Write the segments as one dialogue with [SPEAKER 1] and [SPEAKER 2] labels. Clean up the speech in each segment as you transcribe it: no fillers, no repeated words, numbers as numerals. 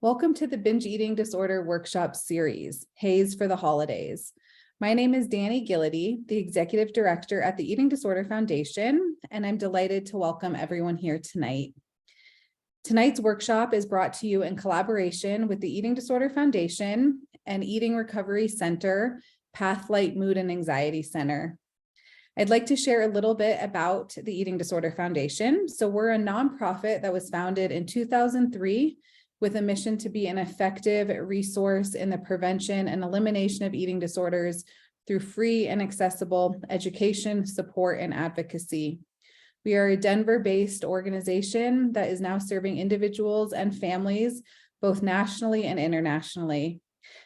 [SPEAKER 1] Welcome to the Binge Eating Disorder Workshop Series, HAES for the Holidays. My name is Danny Gillity, the Executive Director at the Eating Disorder Foundation, and I'm delighted to welcome everyone here tonight. Tonight's workshop is brought to you in collaboration with the Eating Disorder Foundation and Eating Recovery Center, Pathlight Mood and Anxiety Center. I'd like to share a little bit about the Eating Disorder Foundation. So we're a nonprofit that was founded in 2003 with a mission to be an effective resource in the prevention and elimination of eating disorders through free and accessible education, support, and advocacy. We are a Denver-based organization that is now serving individuals and families, both nationally and internationally.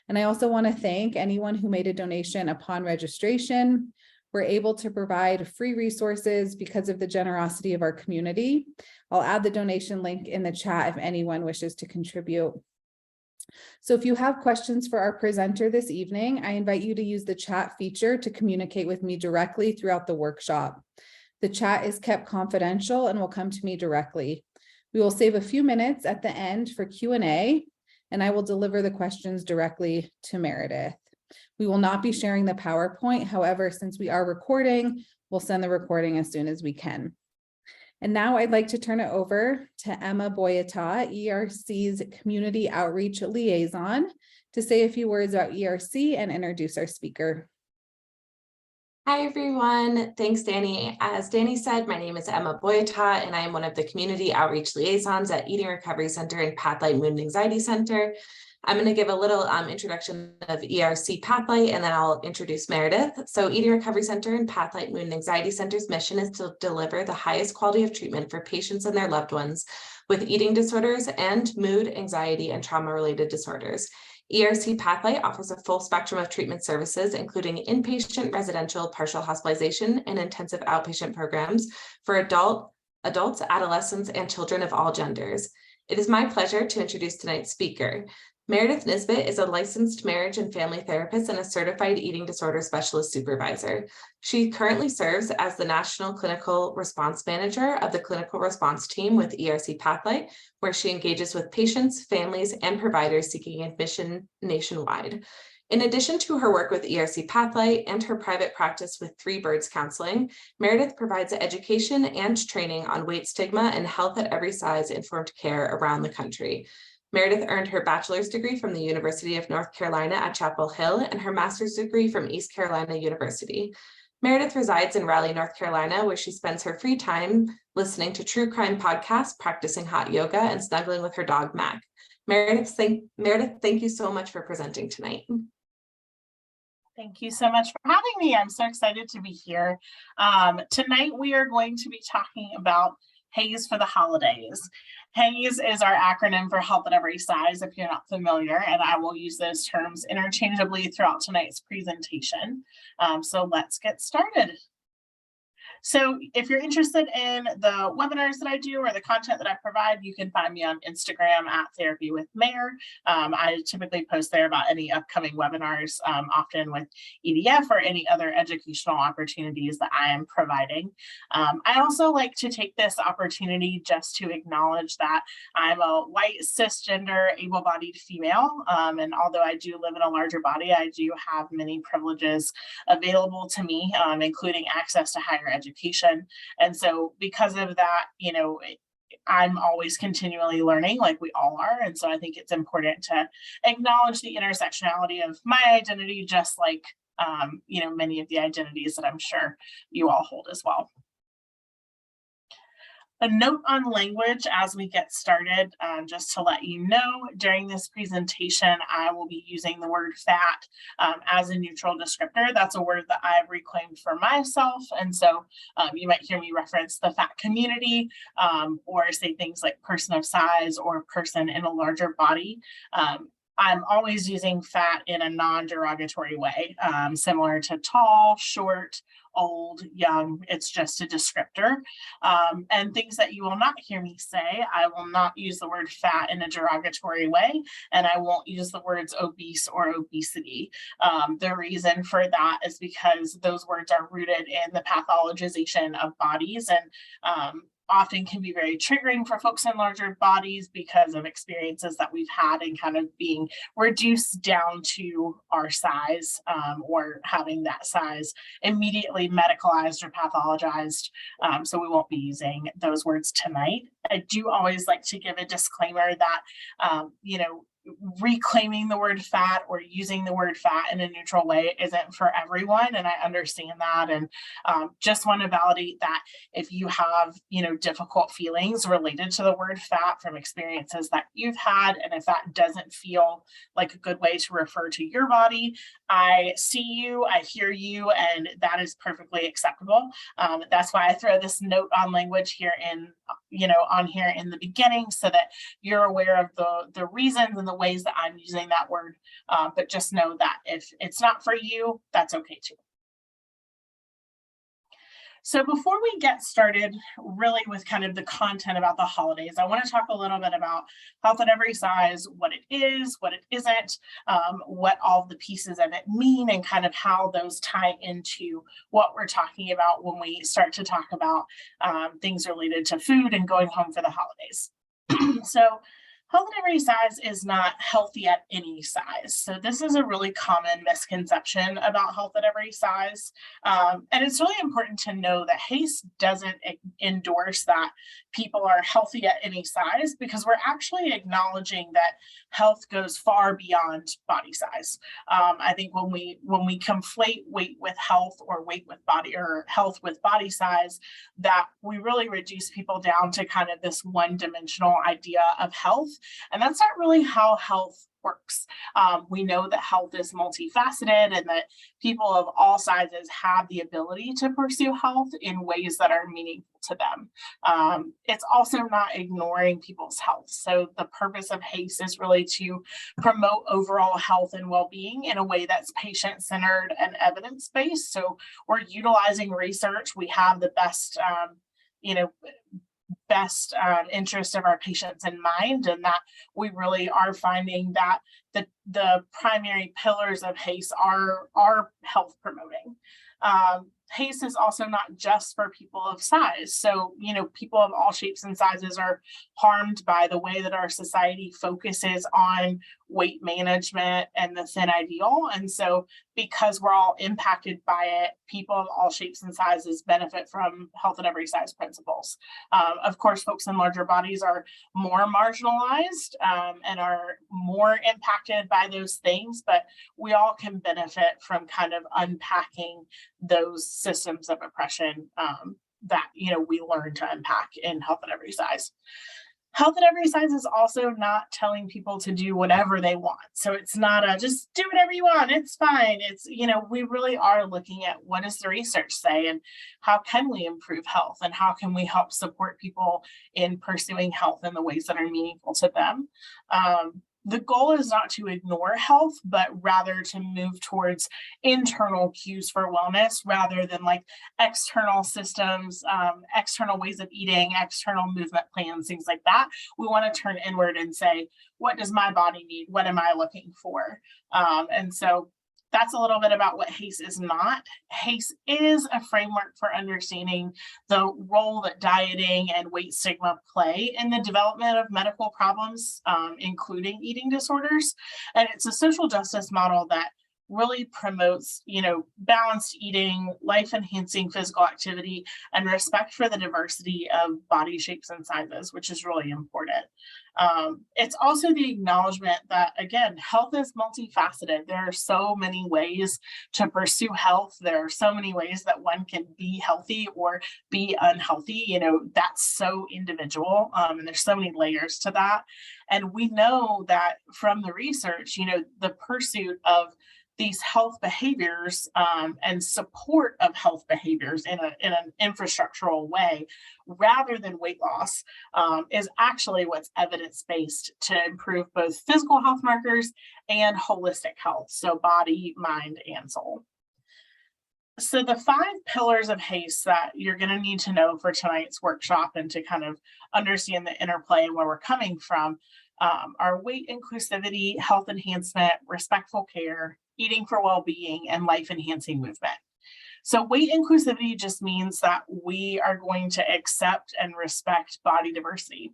[SPEAKER 1] And I also want to thank anyone who made a donation upon registration. We're able to provide free resources because of the generosity of our community. I'll add the donation link in the chat if anyone wishes to contribute. So if you have questions for our presenter this evening, I invite you to use the chat feature to communicate with me directly throughout the workshop. The chat is kept confidential and will come to me directly. We will save a few minutes at the end for Q&A, and I will deliver the questions directly to Meredith. We will not be sharing the PowerPoint. However, since we are recording, we'll send the recording as soon as we can. And now I'd like to turn it over to Emma Boyata, ERC's Community Outreach Liaison, to say a few words about ERC and introduce our speaker.
[SPEAKER 2] Hi, everyone. Thanks, Danny. As Danny said, my name is Emma Boyata, and I am one of the Community Outreach Liaisons at Eating Recovery Center and Pathlight Mood and Anxiety Center. I'm going to give a little introduction of ERC Pathlight, and then I'll introduce Meredith. So Eating Recovery Center and Pathlight Mood and Anxiety Center's mission is to deliver the highest quality of treatment for patients and their loved ones with eating disorders and mood, anxiety, and trauma-related disorders. ERC Pathlight offers a full spectrum of treatment services, including inpatient, residential, partial hospitalization, and intensive outpatient programs for adults, adolescents, and children of all genders. It is my pleasure to introduce tonight's speaker. Meredith Nisbet is a licensed marriage and family therapist and a certified eating disorder specialist supervisor. She currently serves as the National Clinical Response Manager of the Clinical Response Team with ERC Pathlight, where she engages with patients, families, and providers seeking admission nationwide. In addition to her work with ERC Pathlight and her private practice with Three Birds Counseling, Meredith provides education and training on weight stigma and health at every size informed care around the country. Meredith earned her bachelor's degree from the University of North Carolina at Chapel Hill and her master's degree from East Carolina University. Meredith resides in Raleigh, North Carolina, where she spends her free time listening to true crime podcasts, practicing hot yoga, and snuggling with her dog, Mac. Meredith, thank you so much for presenting tonight.
[SPEAKER 3] Thank you so much for having me. I'm so excited to be here. Tonight, we are going to be talking about HAES for the holidays. HAES is our acronym for Health at Every Size, if you're not familiar, and I will use those terms interchangeably throughout tonight's presentation. So let's get started. So if you're interested in the webinars that I do or the content that I provide, you can find me on Instagram at Therapy with Mayor. I typically post there about any upcoming webinars, often with EDF or any other educational opportunities that I am providing. I also like to take this opportunity just to acknowledge that I'm a white, cisgender, able-bodied female. And although I do live in a larger body, I do have many privileges available to me, including access to higher education. And so because of that, you know, I'm always continually learning, like we all are. And so I think it's important to acknowledge the intersectionality of my identity, just like, you know, many of the identities that I'm sure you all hold as well. A note on language as we get started, just to let you know, during this presentation, I will be using the word fat as a neutral descriptor. That's a word that I've reclaimed for myself. And so you might hear me reference the fat community or say things like person of size or person in a larger body. I'm always using fat in a non-derogatory way, similar to tall, short, old, young. It's just a descriptor. And things that you will not hear me say, I will not use the word fat in a derogatory way, and I won't use the words obese or obesity. The reason for that is because those words are rooted in the pathologization of bodies, and often can be very triggering for folks in larger bodies because of experiences that we've had and kind of being reduced down to our size, or having that size immediately medicalized or pathologized. So we won't be using those words tonight. I do always like to give a disclaimer that, reclaiming the word fat or using the word fat in a neutral way isn't for everyone, and I understand that, and just want to validate that if you have difficult feelings related to the word fat from experiences that you've had, and if that doesn't feel like a good way to refer to your body, I see you, I hear you, and that is perfectly acceptable. That's why I throw this note on language here on here in the beginning, so that you're aware of the reasons and the ways that I'm using that word, but just know that if it's not for you, that's okay too. So before we get started really with kind of the content about the holidays, I want to talk a little bit about health at every size, what it is, what it isn't, what all the pieces of it mean, and kind of how those tie into what we're talking about when we start to talk about things related to food and going home for the holidays. So health at every size is not healthy at any size. So this is a really common misconception about health at every size. And it's really important to know that HAES doesn't endorse that people are healthy at any size, because we're actually acknowledging that health goes far beyond body size. I think when we conflate weight with health, or weight with body, or health with body size, that we really reduce people down to kind of this one-dimensional idea of health. And that's not really how health works. We know that health is multifaceted, and that people of all sizes have the ability to pursue health in ways that are meaningful to them. It's also not ignoring people's health. So the purpose of HAES is really to promote overall health and well-being in a way that's patient-centered and evidence-based. So we're utilizing research. We have the best interest of our patients in mind, and that we really are finding that the primary pillars of HAES are health promoting. HAES is also not just for people of size. So, people of all shapes and sizes are harmed by the way that our society focuses on weight management and the thin ideal. And so because we're all impacted by it, people of all shapes and sizes benefit from health at every size principles. Of course, folks in larger bodies are more marginalized and are more impacted by those things, but we all can benefit from kind of unpacking those systems of oppression that we learn to unpack in health at every size. Health at every size is also not telling people to do whatever they want. So it's not just do whatever you want, it's fine. It's, we really are looking at what does the research say, and how can we improve health, and how can we help support people in pursuing health in the ways that are meaningful to them. The goal is not to ignore health, but rather to move towards internal cues for wellness, rather than like external systems, external ways of eating, external movement plans, things like that. We want to turn inward and say, what does my body need? What am I looking for? And so that's a little bit about what HAES is not. HAES is a framework for understanding the role that dieting and weight stigma play in the development of medical problems, including eating disorders. And it's a social justice model that really promotes, balanced eating, life-enhancing physical activity, and respect for the diversity of body shapes and sizes, which is really important. It's also the acknowledgement that, again, health is multifaceted. There are so many ways to pursue health. There are so many ways that one can be healthy or be unhealthy. That's so individual, and there's so many layers to that. And we know that from the research, the pursuit of these health behaviors and support of health behaviors in an infrastructural way, rather than weight loss, is actually what's evidence-based to improve both physical health markers and holistic health, so body, mind, and soul. So the 5 pillars of HAES that you're going to need to know for tonight's workshop, and to kind of understand the interplay and where we're coming from, are weight inclusivity, health enhancement, respectful care, eating for well-being, and life-enhancing movement. So weight inclusivity just means that we are going to accept and respect body diversity.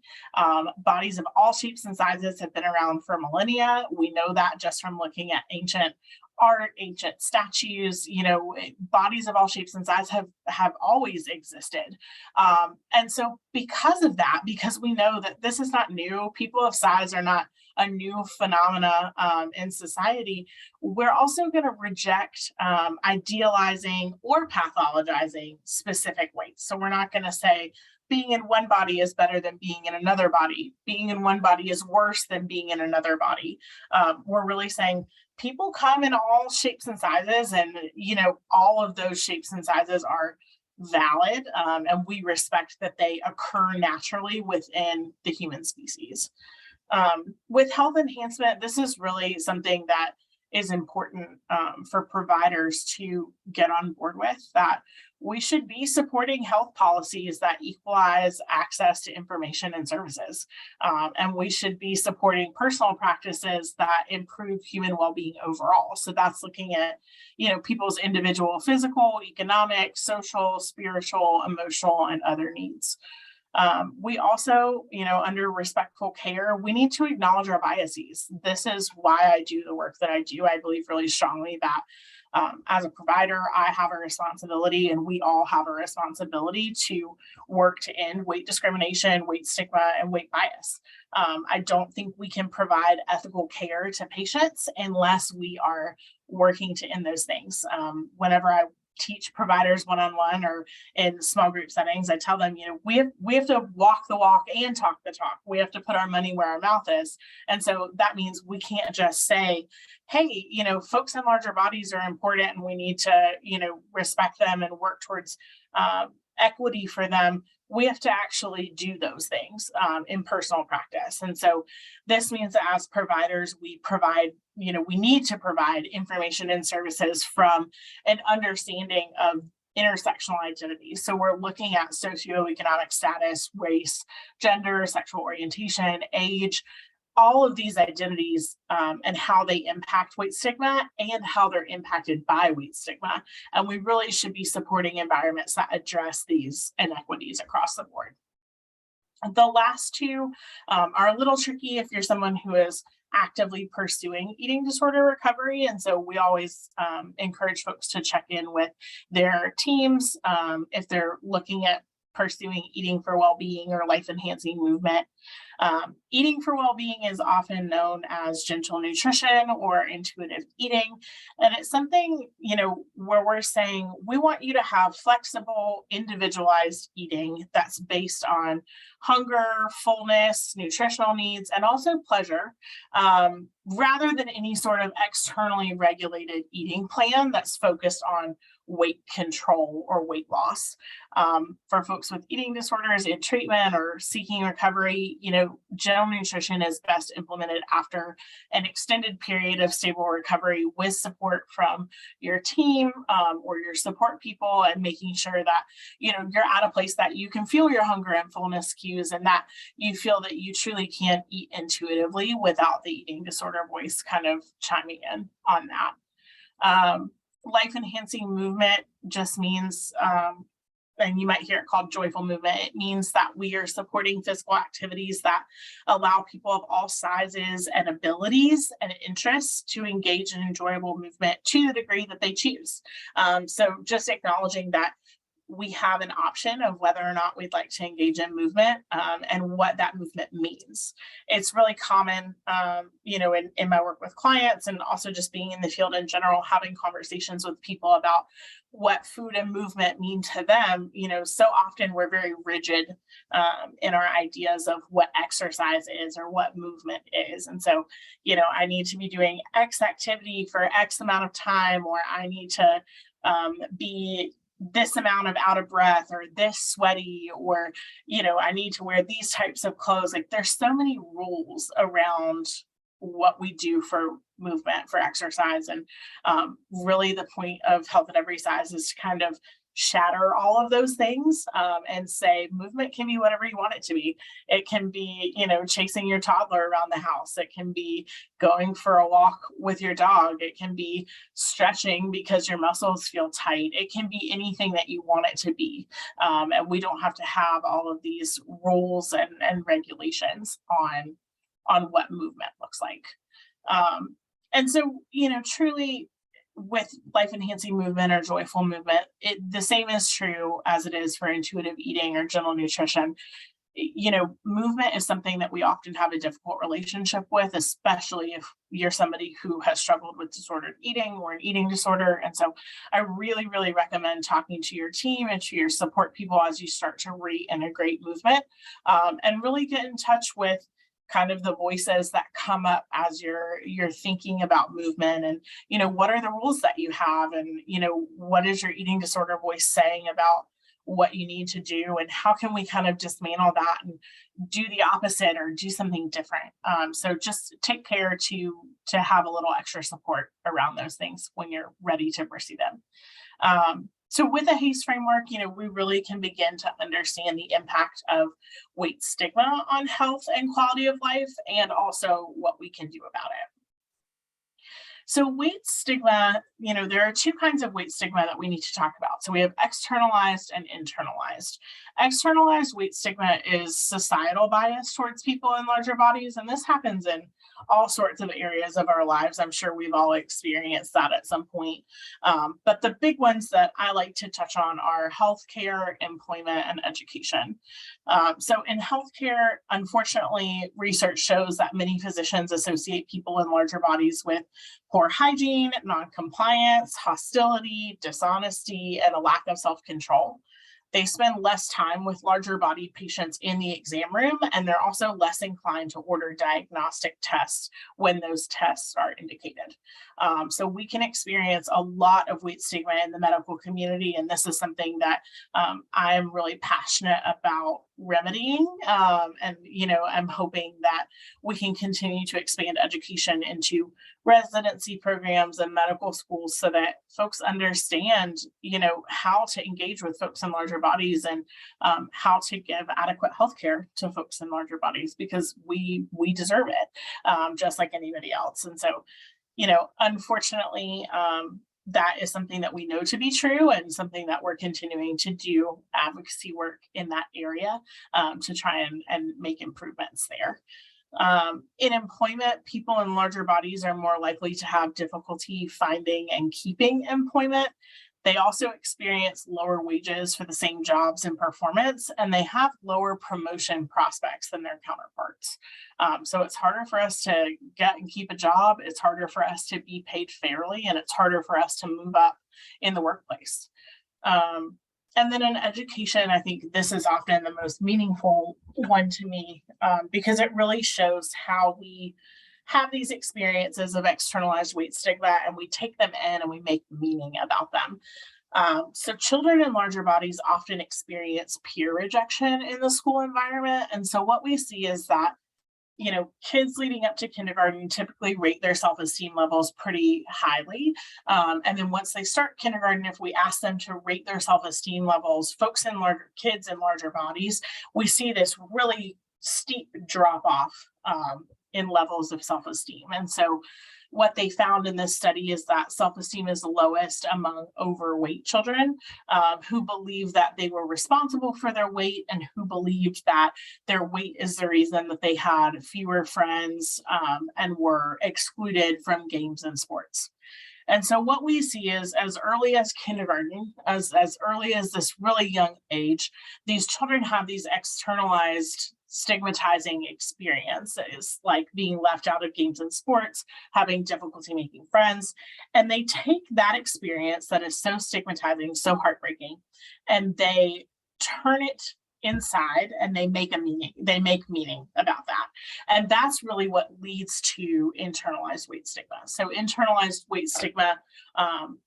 [SPEAKER 3] Bodies of all shapes and sizes have been around for millennia. We know that just from looking at ancient art, ancient statues. Bodies of all shapes and sizes have always existed. And so because of that, because we know that this is not new, people of size are not a new phenomena in society, we're also going to reject idealizing or pathologizing specific weights. So we're not going to say being in one body is better than being in another body. Being in one body is worse than being in another body. We're really saying people come in all shapes and sizes, and all of those shapes and sizes are valid, and we respect that they occur naturally within the human species. With health enhancement, this is really something that is important for providers to get on board with, that we should be supporting health policies that equalize access to information and services. And we should be supporting personal practices that improve human well-being overall. So that's looking at, people's individual physical, economic, social, spiritual, emotional, and other needs. We also, under respectful care, we need to acknowledge our biases. This is why I do the work that I do. I believe really strongly that as a provider, I have a responsibility, and we all have a responsibility to work to end weight discrimination, weight stigma, and weight bias. I don't think we can provide ethical care to patients unless we are working to end those things. Whenever I teach providers one-on-one or in small group settings, I tell them, we have to walk the walk and talk the talk. We have to put our money where our mouth is. And so that means we can't just say, hey, folks in larger bodies are important and we need to, respect them and work towards equity for them. We have to actually do those things in personal practice. And so this means that as providers, we provide, we need to provide information and services from an understanding of intersectional identity. So we're looking at socioeconomic status, race, gender, sexual orientation, age, all of these identities and how they impact weight stigma and how they're impacted by weight stigma. And we really should be supporting environments that address these inequities across the board. The last two are a little tricky if you're someone who is actively pursuing eating disorder recovery. And so we always encourage folks to check in with their teams if they're looking at pursuing eating for well-being or life-enhancing movement. Eating for well-being is often known as gentle nutrition or intuitive eating. And it's something, where we're saying we want you to have flexible, individualized eating that's based on hunger, fullness, nutritional needs, and also pleasure, rather than any sort of externally regulated eating plan that's focused on weight control or weight loss. For folks with eating disorders in treatment or seeking recovery, general nutrition is best implemented after an extended period of stable recovery with support from your team or your support people, and making sure that, you're at a place that you can feel your hunger and fullness cues, and that you feel that you truly can eat intuitively without the eating disorder voice kind of chiming in on that. Life-enhancing movement just means, and you might hear it called joyful movement. It means that we are supporting physical activities that allow people of all sizes and abilities and interests to engage in enjoyable movement to the degree that they choose. So just acknowledging that we have an option of whether or not we'd like to engage in movement and what that movement means. It's really common, in my work with clients, and also just being in the field in general, having conversations with people about what food and movement mean to them. So often we're very rigid in our ideas of what exercise is or what movement is. And so, I need to be doing X activity for X amount of time, or I need to be this amount of out of breath or this sweaty, or, I need to wear these types of clothes. Like, there's so many rules around what we do for movement, for exercise. And really the point of Health at Every Size is to kind of shatter all of those things and say movement can be whatever you want it to be. It can be, you know, chasing your toddler around the house. It can be going for a walk with your dog. It can be stretching because your muscles feel tight. It can be anything that you want it to be. And we don't have to have all of these rules and regulations on what movement looks like. And so, you know, truly with life enhancing movement or joyful movement, the same is true as it is for intuitive eating or gentle nutrition. You know, movement is something that we often have a difficult relationship with, especially if you're somebody who has struggled with disordered eating or an eating disorder. And so I really, really recommend talking to your team and to your support people as you start to reintegrate movement, and really get in touch with kind of the voices that come up as you're thinking about movement, and, you know, what are the rules that you have, and, you know, what is your eating disorder voice saying about what you need to do, and how can we kind of dismantle that and do the opposite or do something different. So just take care to have a little extra support around those things when you're ready to pursue them. So with a HAES framework, you know, we really can begin to understand the impact of weight stigma on health and quality of life, and also what we can do about it. So weight stigma, you know, there are two kinds of weight stigma that we need to talk about. So we have externalized and internalized. Externalized weight stigma is societal bias towards people in larger bodies, and this happens in all sorts of areas of our lives. I'm sure we've all experienced that at some point. But the big ones that I like to touch on are healthcare, employment, and education. So in healthcare, unfortunately, research shows that many physicians associate people in larger bodies with poor hygiene, non-compliance, hostility, dishonesty, and a lack of self-control. They spend less time with larger bodied patients in the exam room, and they're also less inclined to order diagnostic tests when those tests are indicated. So we can experience a lot of weight stigma in the medical community, and this is something that I am really passionate about remedying. And, you know, I'm hoping that we can continue to expand education into residency programs and medical schools so that folks understand, you know, how to engage with folks in larger bodies, and how to give adequate healthcare to folks in larger bodies, because we deserve it, just like anybody else. And so, you know, unfortunately, that is something that we know to be true, and something that we're continuing to do advocacy work in that area to try and make improvements there. In employment, people in larger bodies are more likely to have difficulty finding and keeping employment. They also experience lower wages for the same jobs and performance, and they have lower promotion prospects than their counterparts. So it's harder for us to get and keep a job. It's harder for us to be paid fairly, and it's harder for us to move up in the workplace. And then in education, I think this is often the most meaningful one to me, because it really shows how we have these experiences of externalized weight stigma, and we take them in and we make meaning about them. So children in larger bodies often experience peer rejection in the school environment. And so what we see is that, you know, kids leading up to kindergarten typically rate their self-esteem levels pretty highly. And then once they start kindergarten, if we ask them to rate their self-esteem levels, kids in larger bodies, we see this really steep drop off in levels of self-esteem. And so what they found in this study is that self-esteem is lowest among overweight children who believe that they were responsible for their weight, and who believed that their weight is the reason that they had fewer friends and were excluded from games and sports. And so what we see is, as early as kindergarten, as early as this really young age, these children have these externalized stigmatizing experiences, like being left out of games and sports, having difficulty making friends. And they take that experience that is so stigmatizing, so heartbreaking, and they turn it inside, and they make meaning about that. And that's really what leads to internalized weight stigma. So internalized weight stigma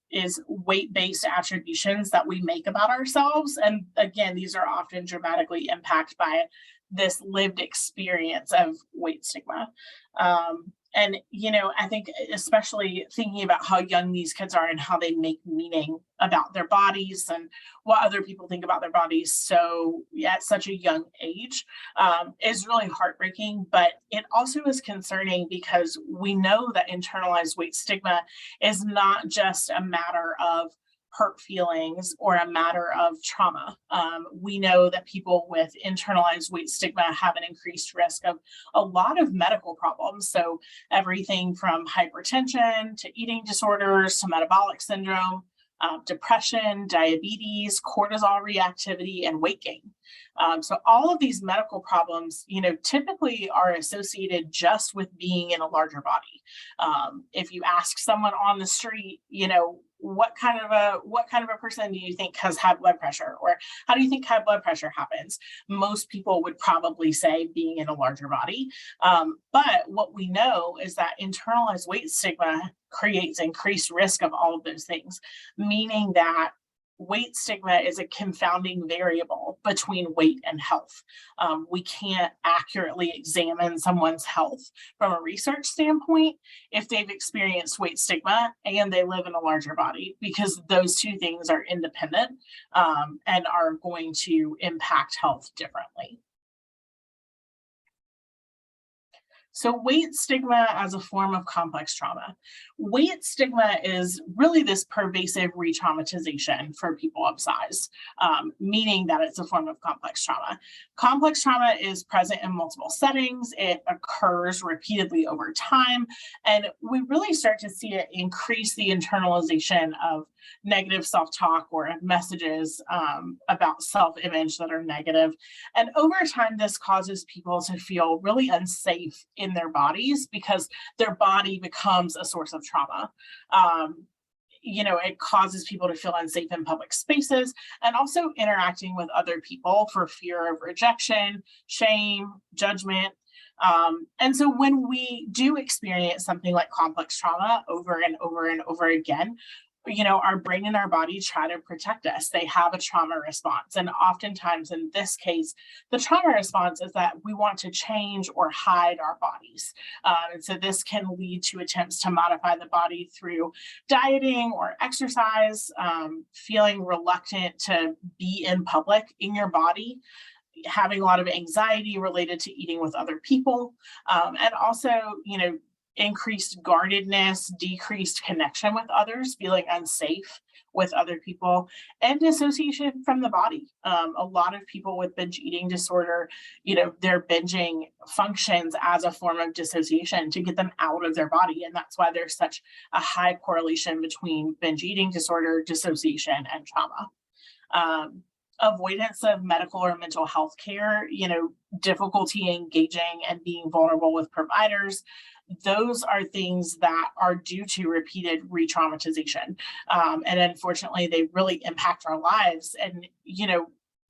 [SPEAKER 3] is weight-based attributions that we make about ourselves. And again, these are often dramatically impacted by this lived experience of weight stigma. And, I think especially thinking about how young these kids are and how they make meaning about their bodies and what other people think about their bodies. So at such a young age is really heartbreaking, but it also is concerning because we know that internalized weight stigma is not just a matter of hurt feelings or a matter of trauma. We know that people with internalized weight stigma have an increased risk of a lot of medical problems. So everything from hypertension to eating disorders to metabolic syndrome, depression, diabetes, cortisol reactivity, and weight gain. So all of these medical problems, typically are associated just with being in a larger body. If you ask someone on the street, what kind of a person do you think has high blood pressure, or how do you think high blood pressure happens? Most people would probably say being in a larger body. But what we know is that internalized weight stigma creates increased risk of all of those things, meaning that weight stigma is a confounding variable between weight and health. We can't accurately examine someone's health from a research standpoint if they've experienced weight stigma and they live in a larger body, because those two things are independent and are going to impact health differently. So weight stigma as a form of complex trauma. Weight stigma is really this pervasive re-traumatization for people of size, meaning that it's a form of complex trauma. Complex trauma is present in multiple settings. It occurs repeatedly over time, and we really start to see it increase the internalization of negative self-talk or messages about self-image that are negative. And over time, this causes people to feel really unsafe in their bodies because their body becomes a source of trauma. It causes people to feel unsafe in public spaces and also interacting with other people for fear of rejection, shame, judgment. And so when we do experience something like complex trauma over and over and over again, our brain and our body try to protect us. They have a trauma response. And oftentimes in this case, the trauma response is that we want to change or hide our bodies. And so this can lead to attempts to modify the body through dieting or exercise, feeling reluctant to be in public in your body, having a lot of anxiety related to eating with other people, and also, increased guardedness, decreased connection with others, feeling unsafe with other people, and dissociation from the body. A lot of people with binge eating disorder, their binging functions as a form of dissociation to get them out of their body. And that's why there's such a high correlation between binge eating disorder, dissociation, and trauma. Avoidance of medical or mental health care, difficulty engaging and being vulnerable with providers. Those are things that are due to repeated re-traumatization. And unfortunately, they really impact our lives. And,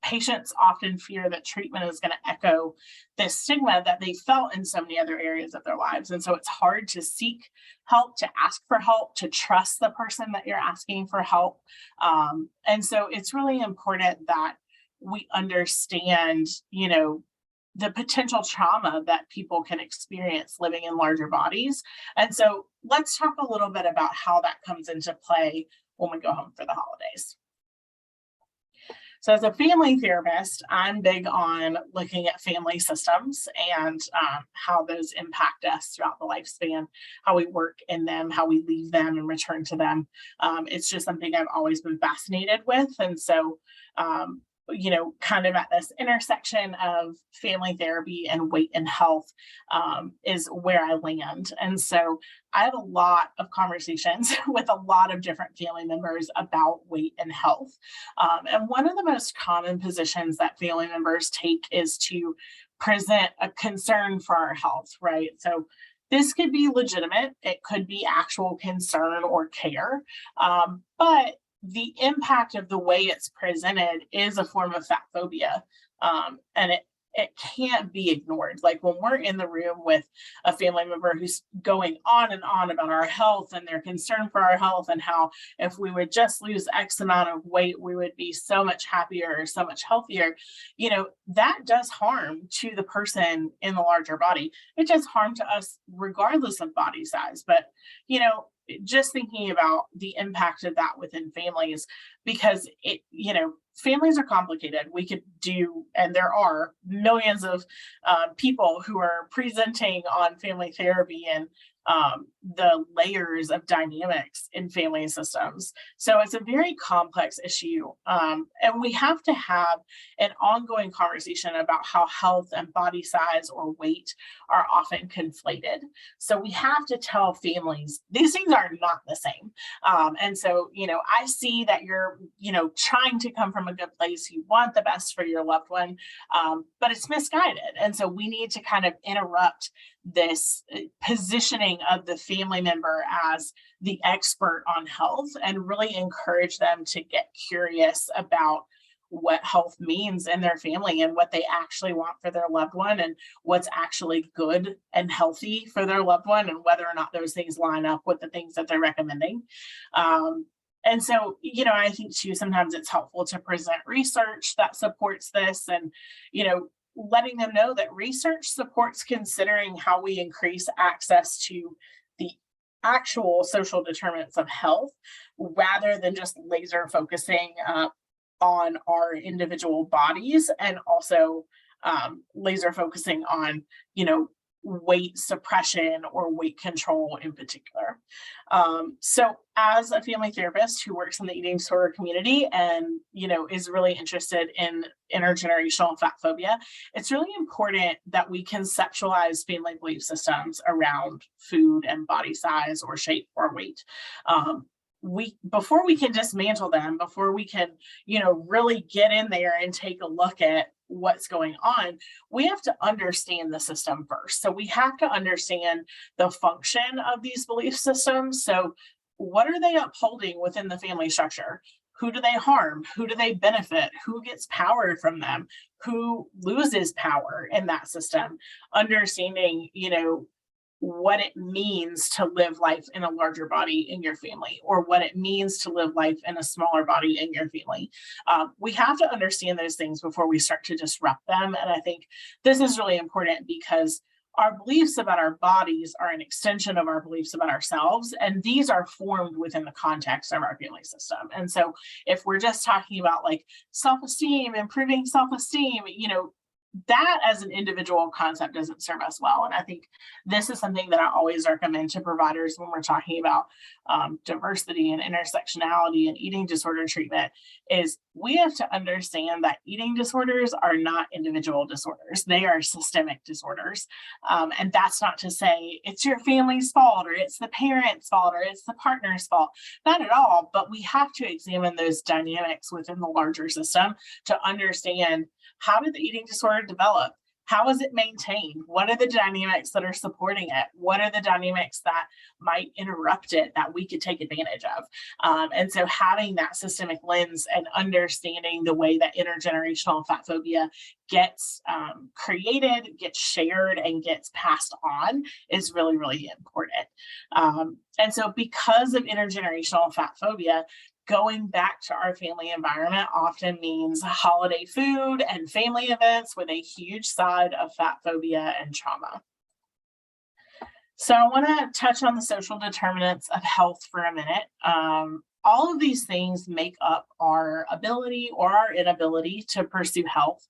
[SPEAKER 3] patients often fear that treatment is going to echo this stigma that they felt in so many other areas of their lives. And so it's hard to seek help, to ask for help, to trust the person that you're asking for help. And so it's really important that we understand, the potential trauma that people can experience living in larger bodies. And so let's talk a little bit about how that comes into play when we go home for the holidays. So as a family therapist, I'm big on looking at family systems and how those impact us throughout the lifespan, how we work in them, how we leave them and return to them. It's just something I've always been fascinated with. And so, kind of at this intersection of family therapy and weight and health is where I land. And so I have a lot of conversations with a lot of different family members about weight and health. And one of the most common positions that family members take is to present a concern for our health, right? So this could be legitimate. It could be actual concern or care, but the impact of the way it's presented is a form of fat phobia. And it can't be ignored. Like when we're in the room with a family member who's going on and on about our health and their concern for our health and how if we would just lose X amount of weight, we would be so much happier or so much healthier, that does harm to the person in the larger body. It does harm to us regardless of body size. But, just thinking about the impact of that within families, because families are complicated. We could do, and there are millions of people who are presenting on family therapy and the layers of dynamics in family systems. So it's a very complex issue. And we have to have an ongoing conversation about how health and body size or weight are often conflated. So we have to tell families these things are not the same. And so, I see that you're, trying to come from a good place. You want the best for your loved one, but it's misguided. And so we need to kind of interrupt this positioning of the family member as the expert on health and really encourage them to get curious about what health means in their family and what they actually want for their loved one and what's actually good and healthy for their loved one and whether or not those things line up with the things that they're recommending. And so, I think too, sometimes it's helpful to present research that supports this and, letting them know that research supports considering how we increase access to the actual social determinants of health rather than just laser focusing on our individual bodies and also laser focusing on, weight suppression or weight control in particular. So as a family therapist who works in the eating disorder community and, is really interested in intergenerational fat phobia, it's really important that we conceptualize family belief systems around food and body size or shape or weight. Before we can dismantle them, before we can, really get in there and take a look at what's going on, we have to understand the system first. So we have to understand the function of these belief systems. So what are they upholding within the family structure? Who do they harm? Who do they benefit? Who gets power from them? Who loses power in that system? Understanding, what it means to live life in a larger body in your family, or what it means to live life in a smaller body in your family. We have to understand those things before we start to disrupt them. And I think this is really important because our beliefs about our bodies are an extension of our beliefs about ourselves, and these are formed within the context of our family system. And so if we're just talking about like self-esteem, improving self-esteem, that as an individual concept doesn't serve us well. And I think this is something that I always recommend to providers when we're talking about diversity and intersectionality and eating disorder treatment is we have to understand that eating disorders are not individual disorders. They are systemic disorders. And that's not to say it's your family's fault or it's the parent's fault or it's the partner's fault. Not at all, but we have to examine those dynamics within the larger system to understand how did the eating disorder develop? How is it maintained? What are the dynamics that are supporting it? What are the dynamics that might interrupt it that we could take advantage of? And so having that systemic lens and understanding the way that intergenerational fat phobia gets created, gets shared, and gets passed on is really, really important. And so because of intergenerational fat phobia, going back to our family environment often means holiday food and family events with a huge side of fat phobia and trauma. So I want to touch on the social determinants of health for a minute. All of these things make up our ability or our inability to pursue health.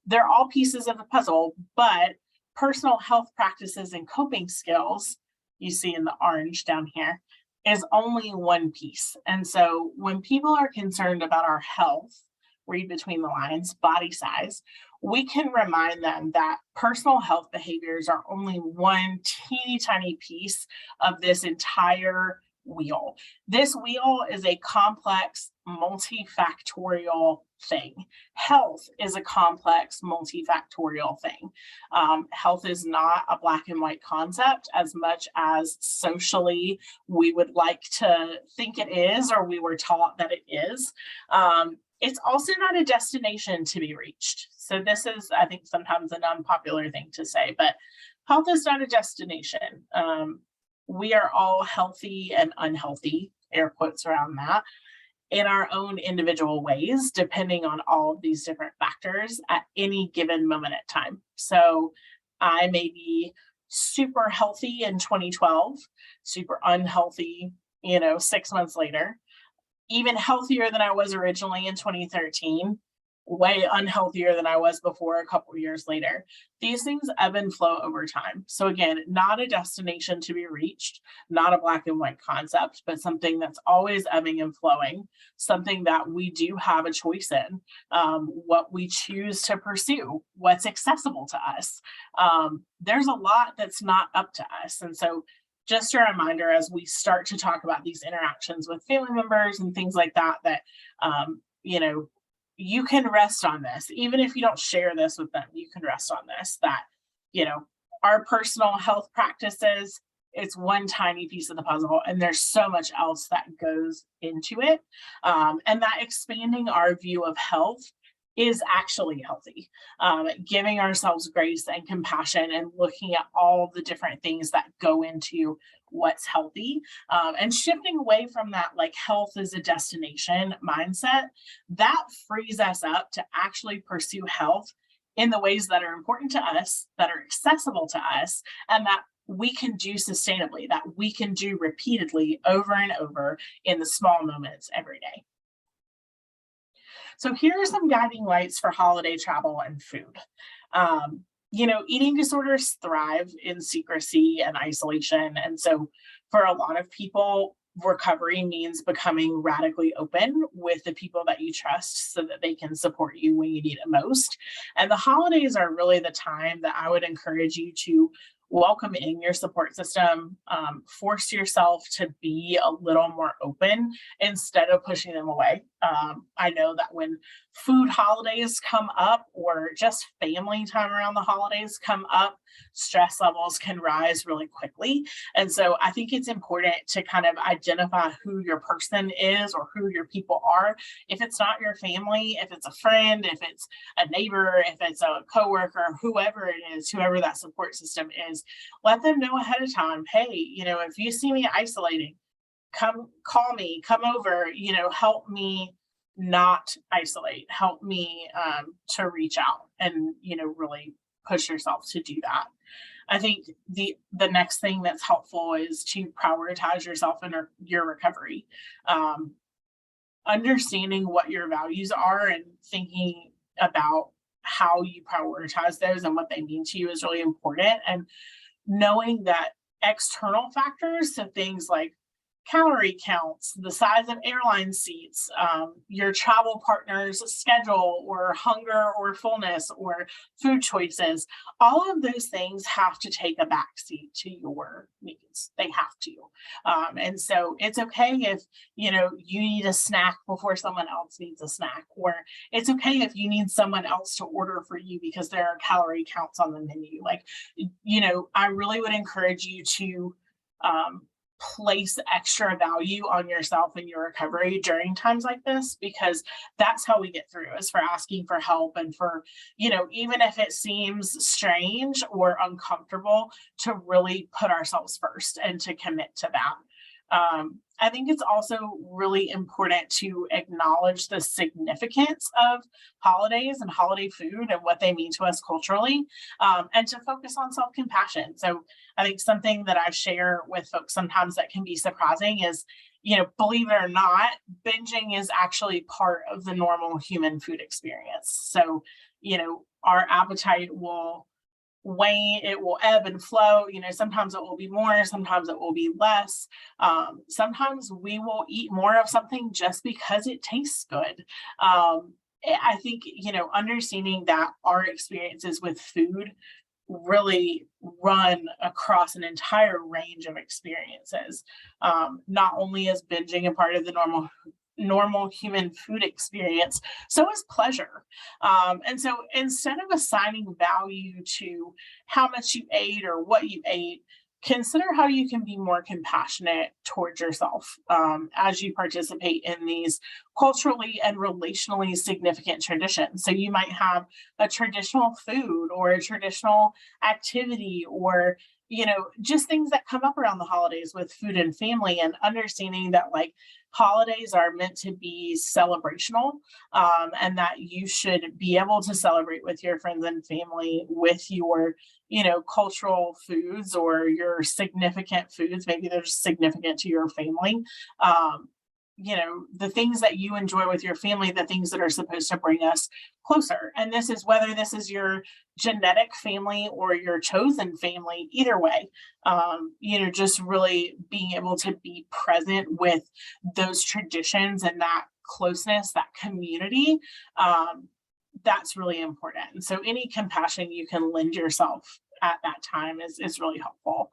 [SPEAKER 3] They're all pieces of the puzzle, but personal health practices and coping skills, you see in the orange down here, is only one piece. And so when people are concerned about our health, read between the lines, body size, we can remind them that personal health behaviors are only one teeny tiny piece of this entire wheel. This wheel is a complex, multifactorial thing. Health is a complex, multifactorial thing. Health is not a black and white concept as much as socially we would like to think it is, or we were taught that it is. It's also not a destination to be reached. So this is, I think, sometimes an unpopular thing to say, but health is not a destination. We are all healthy and unhealthy, air quotes around that, in our own individual ways, depending on all of these different factors at any given moment in time. So I may be super healthy in 2012, super unhealthy, 6 months later, even healthier than I was originally in 2013, way unhealthier than I was before a couple years later. These things ebb and flow over time. So again, not a destination to be reached, not a black and white concept, but something that's always ebbing and flowing, something that we do have a choice in, what we choose to pursue, what's accessible to us. There's a lot that's not up to us. And so just a reminder, as we start to talk about these interactions with family members and things like that, that, you can rest on this. Even if you don't share this with them, you can rest on this, that, our personal health practices, it's one tiny piece of the puzzle, and there's so much else that goes into it. And that expanding our view of health is actually healthy. Giving ourselves grace and compassion and looking at all the different things that go into what's healthy, and shifting away from that like health is a destination mindset, that frees us up to actually pursue health in the ways that are important to us, that are accessible to us, and that we can do sustainably, that we can do repeatedly over and over in the small moments every day. So here are some guiding lights for holiday travel and food. Eating disorders thrive in secrecy and isolation. And so for a lot of people, recovery means becoming radically open with the people that you trust so that they can support you when you need it most. And the holidays are really the time that I would encourage you to welcome in your support system, force yourself to be a little more open instead of pushing them away. I know that when food holidays come up, or just family time around the holidays come up, stress levels can rise really quickly. And so I think it's important to kind of identify who your person is or who your people are. If it's not your family, if it's a friend, if it's a neighbor, if it's a coworker, whoever it is, whoever that support system is, let them know ahead of time, hey, if you see me isolating, come call me, come over, help me not isolate, help me to reach out and, really push yourself to do that. I think the next thing that's helpful is to prioritize yourself in your recovery. Understanding what your values are and thinking about how you prioritize those and what they mean to you is really important. And knowing that external factors, so things like calorie counts, the size of airline seats, your travel partner's schedule or hunger or fullness or food choices, all of those things have to take a backseat to your needs. They have to. And so it's okay if, you need a snack before someone else needs a snack, or it's okay if you need someone else to order for you because there are calorie counts on the menu. Like, I really would encourage you to, place extra value on yourself and your recovery during times like this, because that's how we get through, is for asking for help and for, even if it seems strange or uncomfortable, to really put ourselves first and to commit to that. I think it's also really important to acknowledge the significance of holidays and holiday food and what they mean to us culturally, and to focus on self-compassion. So I think something that I share with folks sometimes that can be surprising is, believe it or not, binging is actually part of the normal human food experience. So, our appetite will wane, it will ebb and flow. Sometimes it will be more, sometimes it will be less. Sometimes we will eat more of something just because it tastes good. I think, understanding that our experiences with food really run across an entire range of experiences. Not only is binging a part of the normal human food experience, so is pleasure. And so instead of assigning value to how much you ate or what you ate, consider how you can be more compassionate towards yourself as you participate in these culturally and relationally significant traditions. So you might have a traditional food or a traditional activity, or just things that come up around the holidays with food and family, and understanding that like holidays are meant to be celebrational, and that you should be able to celebrate with your friends and family with your cultural foods or your significant foods. Maybe they're significant to your family. The things that you enjoy with your family, the things that are supposed to bring us closer. And this is whether this is your genetic family or your chosen family, either way, just really being able to be present with those traditions and that closeness, that community, that's really important. And so any compassion you can lend yourself at that time is really helpful.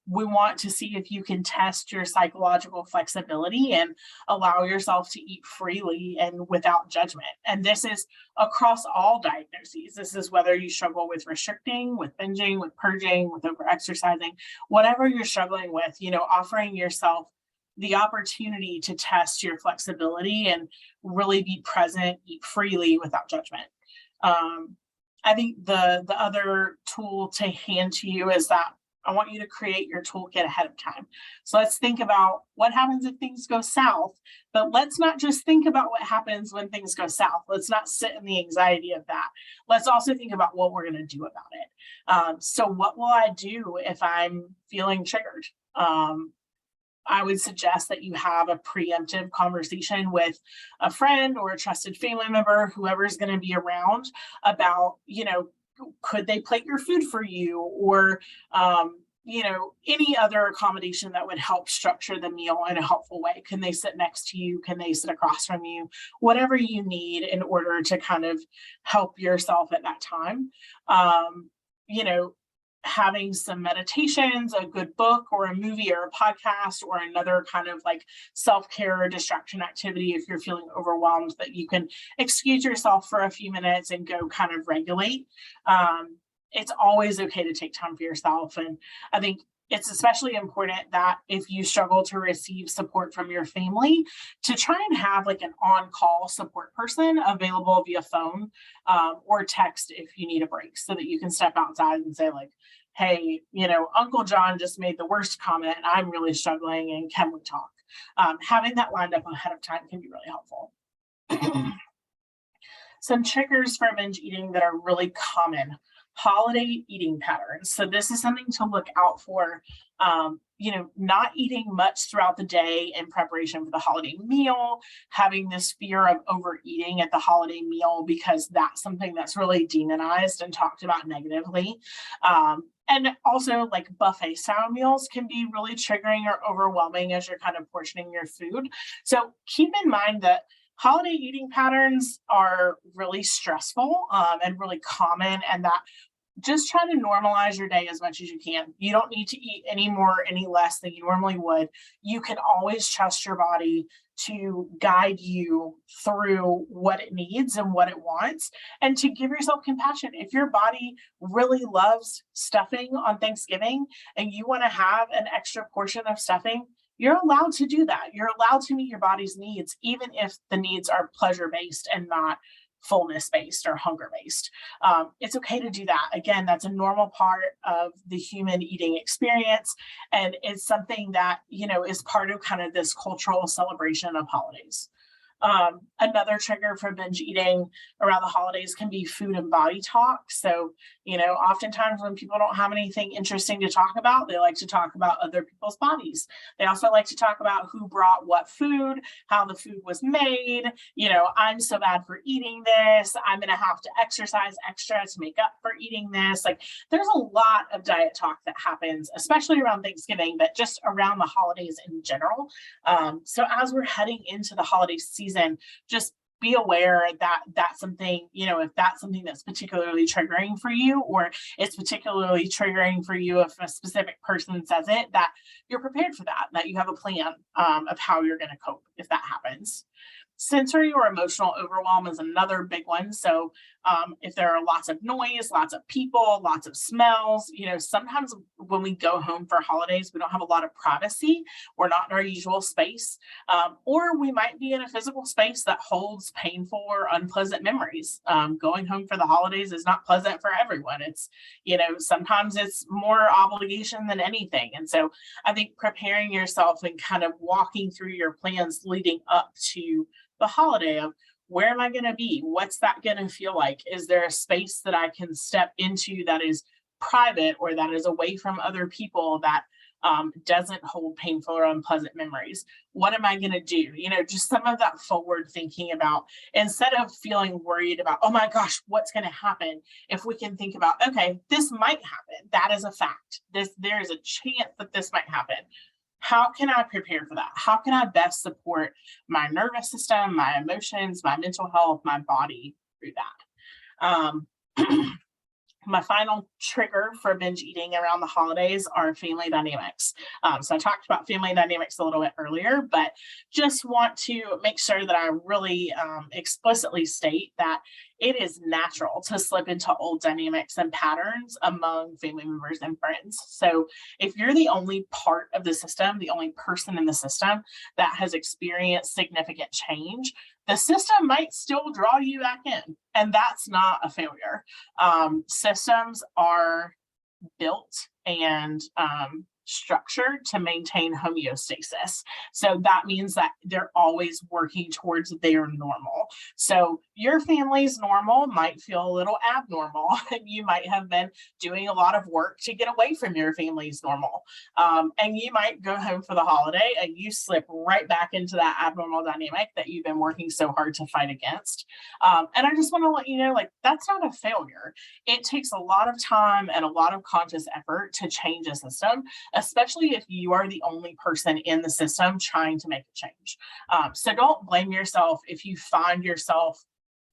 [SPEAKER 3] We want to see if you can test your psychological flexibility and allow yourself to eat freely and without judgment. And this is across all diagnoses. This is whether you struggle with restricting, with binging, with purging, with overexercising, whatever you're struggling with, offering yourself the opportunity to test your flexibility and really be present, eat freely without judgment. I think the other tool to hand to you is that I want you to create your toolkit ahead of time. So let's think about what happens if things go south, but let's not just think about what happens when things go south. Let's not sit in the anxiety of that. Let's also think about what we're going to do about it. So what will I do if I'm feeling triggered? I would suggest that you have a preemptive conversation with a friend or a trusted family member, whoever's going to be around, about, could they plate your food for you, or, any other accommodation that would help structure the meal in a helpful way. Can they sit next to you? Can they sit across from you? Whatever you need in order to kind of help yourself at that time. Having some meditations, a good book or a movie or a podcast or another kind of like self-care or distraction activity, if you're feeling overwhelmed, that you can excuse yourself for a few minutes and go kind of regulate. It's always okay to take time for yourself. And I think it's especially important that if you struggle to receive support from your family, to try and have like an on-call support person available via phone or text if you need a break, so that you can step outside and say like, hey, Uncle John just made the worst comment and I'm really struggling, and can we talk? Having that lined up ahead of time can be really helpful. Some triggers for binge eating that are really common: holiday eating patterns. So this is something to look out for. Not eating much throughout the day in preparation for the holiday meal, having this fear of overeating at the holiday meal because that's something that's really demonized and talked about negatively. And also like buffet style meals can be really triggering or overwhelming as you're kind of portioning your food. So keep in mind that holiday eating patterns are really stressful and really common, and that just try to normalize your day as much as you can. You don't need to eat any more, any less than you normally would. You can always trust your body to guide you through what it needs and what it wants, and to give yourself compassion. If your body really loves stuffing on Thanksgiving and you want to have an extra portion of stuffing, you're allowed to do that. You're allowed to meet your body's needs, even if the needs are pleasure-based and not fullness-based or hunger-based. It's okay to do that. Again, that's a normal part of the human eating experience, and it's something that, is part of kind of this cultural celebration of holidays. Another trigger for binge eating around the holidays can be food and body talk. So, oftentimes when people don't have anything interesting to talk about, they like to talk about other people's bodies. They also like to talk about who brought what food, how the food was made. I'm so bad for eating this. I'm going to have to exercise extra to make up for eating this. Like, there's a lot of diet talk that happens, especially around Thanksgiving, but just around the holidays in general. So as we're heading into the holiday season, just be aware that that's something, if that's something that's particularly triggering for you, or it's particularly triggering for you if a specific person says it, that you're prepared for that you have a plan of how you're going to cope if that happens. Sensory or emotional overwhelm is another big one. So if there are lots of noise, lots of people, lots of smells, sometimes when we go home for holidays, we don't have a lot of privacy. We're not in our usual space, or we might be in a physical space that holds painful or unpleasant memories. Going home for the holidays is not pleasant for everyone. It's, sometimes it's more obligation than anything. And so I think preparing yourself and kind of walking through your plans leading up to the holiday of, where am I going to be? What's that going to feel like? Is there a space that I can step into that is private or that is away from other people that doesn't hold painful or unpleasant memories? What am I going to do? Just some of that forward thinking about, instead of feeling worried about, oh my gosh, what's going to happen? If we can think about, okay, this might happen. That is a fact. There is a chance that this might happen. How can I prepare for that? How can I best support my nervous system, my emotions, my mental health, my body through that? My final trigger for binge eating around the holidays are family dynamics. So I talked about family dynamics a little bit earlier, but just want to make sure that I really explicitly state that it is natural to slip into old dynamics and patterns among family members and friends. So if you're the only part of the system, the only person in the system that has experienced significant change, the system might still draw you back in, and that's not a failure. Systems are built and structured to maintain homeostasis. So that means that they're always working towards their normal. So your family's normal might feel a little abnormal. You might have been doing a lot of work to get away from your family's normal. And you might go home for the holiday and you slip right back into that abnormal dynamic that you've been working so hard to fight against. And I just want to let you know, that's not a failure. It takes a lot of time and a lot of conscious effort to change a system, especially if you are the only person in the system trying to make a change. So don't blame yourself if you find yourself